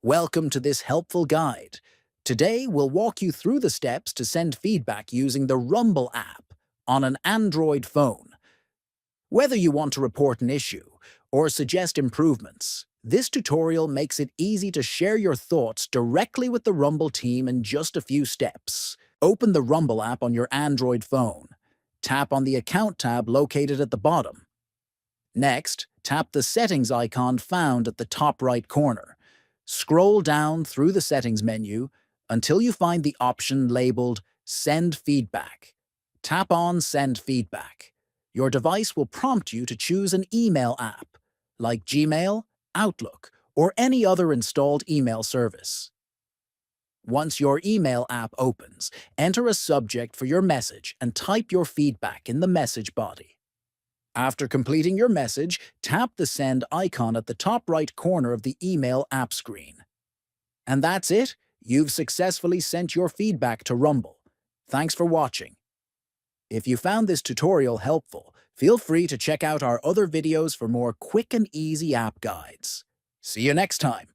Welcome to this helpful guide. Today, we'll walk you through the steps to send feedback using the Rumble app on an Android phone. Whether you want to report an issue or suggest improvements, this tutorial makes it easy to share your thoughts directly with the Rumble team in just a few steps. Open the Rumble app on your Android phone. Tap on the Account tab located at the bottom. Next, tap the Settings icon found at the top right corner. Scroll down through the Settings menu until you find the option labeled Send Feedback. Tap on Send Feedback. Your device will prompt you to choose an email app, like Gmail, Outlook, or any other installed email service. Once your email app opens, enter a subject for your message and type your feedback in the message body. After completing your message, tap the Send icon at the top right corner of the email app screen. And that's it. You've successfully sent your feedback to Rumble. Thanks for watching. If you found this tutorial helpful, feel free to check out our other videos for more quick and easy app guides. See you next time.